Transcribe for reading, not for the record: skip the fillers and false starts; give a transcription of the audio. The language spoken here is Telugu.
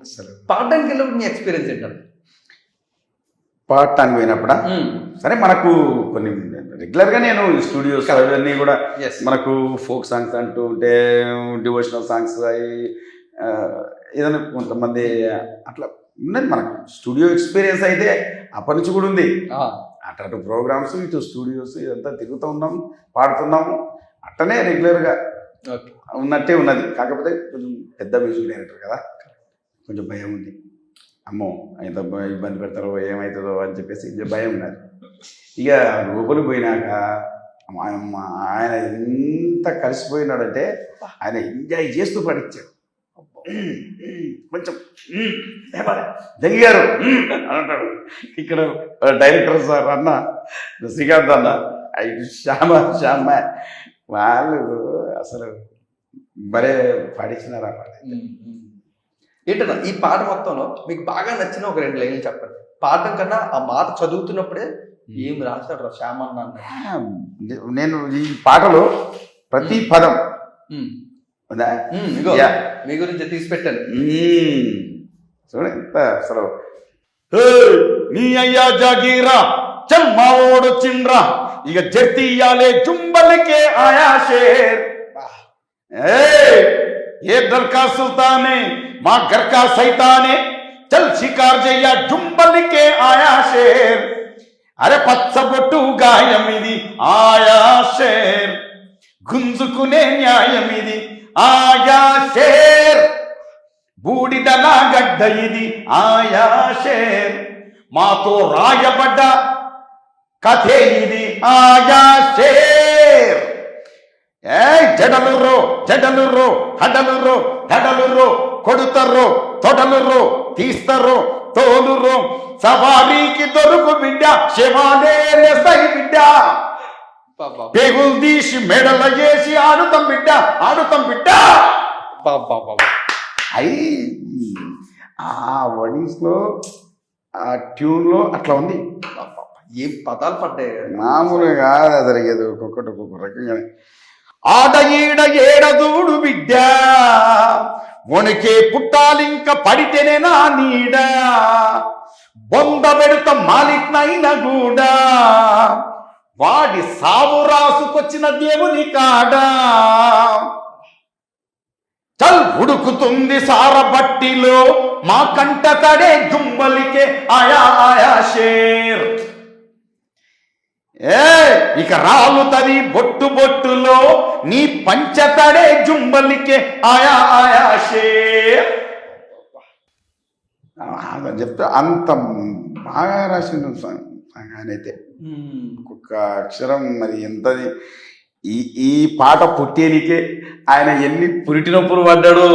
అసలు పాడడానికి వెళ్ళినప్పుడు మీ ఎక్స్పీరియన్స్ ఏంటంటే? పాడటానికి పోయినప్పుడా సరే మనకు కొన్ని రెగ్యులర్గా నేను స్టూడియోస్ అవన్నీ కూడా మనకు ఫోక్ సాంగ్స్ అంటూ ఉంటే డివోషనల్ సాంగ్స్ అవి ఏదైనా కొంతమంది అట్లా ఉన్నది మనకు స్టూడియో ఎక్స్పీరియన్స్ అయితే అప్పటి నుంచి కూడా ఉంది. అటు ప్రోగ్రామ్స్ ఇటు స్టూడియోస్ ఇదంతా తిరుగుతూ ఉన్నాం, పాడుతున్నాము. అట్టనే రెగ్యులర్గా ఉన్నట్టే ఉన్నది. కాకపోతే కొంచెం పెద్ద మ్యూజిక్ డైరెక్టర్ కదా, కొంచెం భయం ఉంది. అమ్మో ఎంత ఇబ్బంది పెడతారో ఏమవుతుందో అని చెప్పేసి భయం ఉన్నది. ఇక లోపలికి పోయినాక ఆయన ఎంత కలిసిపోయినాడంటే ఆయన ఎంజాయ్ చేస్తూ పాడించాడు. కొంచెం జంగి గారు అని అంటాడు. ఇక్కడ డైరెక్టర్ సార్ అన్న శ్రీకాంత్ అన్న ఐదు శ్యామ వాళ్ళు అసలు భలే పాడించినారు ఆ పాట. ఏంటన్నా ఈ పాట మొత్తంలో మీకు బాగా నచ్చిన ఒక 2 లైన్లు చెప్పండి. పాడటం కన్నా ఆ మాట చదువుతున్నప్పుడే ఏం రాస్తాడు రా శ్యామన్న అన్న. నేను ఈ పాటలో ప్రతి పదం మీ గురించి తీసి పెట్టాను చూడండి ఎంత అసలు. నీ అయ్యా జాగీరా చల్ మావోడు చిండ్రా ఇక జర్తీయాలే జుంబలికే ఆయా షేర్ ఏ దర్కా సుల్తానే మా గర్కా సైతానే చల్ షికార్ జయ్యా జుంబలికే ఆయా షేర్. అరే పచ్చబొట్టు గాయం ఇది ఆయా షేర్, గుంజుకునే న్యాయం ఇది ఆయా షేర్, బూడిదలా గడ్డ ఇది ఆయా షేర్, మాతో రాయబడ్డ కథే ఇది ఆయా షేర్. ఏ జడలుర్రో జడలుర్రో హడలుర్రో ధడలుర్రో కొడుతర్రో తొడలుర్రో తీస్తర్రో తోలుర్రో సవారీకి దొరుకు బిడ్డ శివాలే సై బిడ్డ, పేగులు తీసి మెడల చేసి ఆడుతాం బిడ్డ ఆడుతాం బిడ్డ. అయి ఆ వర్డింగ్స్లో ఆ ట్యూన్లో అట్లా ఉంది. ఏం పదాలు పడ్డాయి మామూలుగా కాదు జరిగేది, ఒక్కొక్కటి ఒక్కొక్క రకంగానే. ఆడ ఈడ ఏడదూడు బిడ్డ వణికే పుట్టాలింక పడితేనే నా నీడ, బొంద పెడుత మాలిక్నైన గూడా వాడి సావు రాసుకొచ్చిన దేవుని కాడా. చల్ ఉడుకుతుంది సారబట్టిలో మా కంట తడే జుంబలికే ఆయా ఆయా షేర్. ఇక రాలుతది బొట్టు బొట్టులో నీ పంచతడే జుంబలికే ఆయా ఆయా షేర్. చెప్తా అంత బాగా రాసిన ఆయనైతే ఒక్కొక్క అక్షరం మరి ఎంతది. ఈ పాట పుట్టేనికే ఆయన ఎన్ని పురిటి నొప్పులు పడ్డాడు.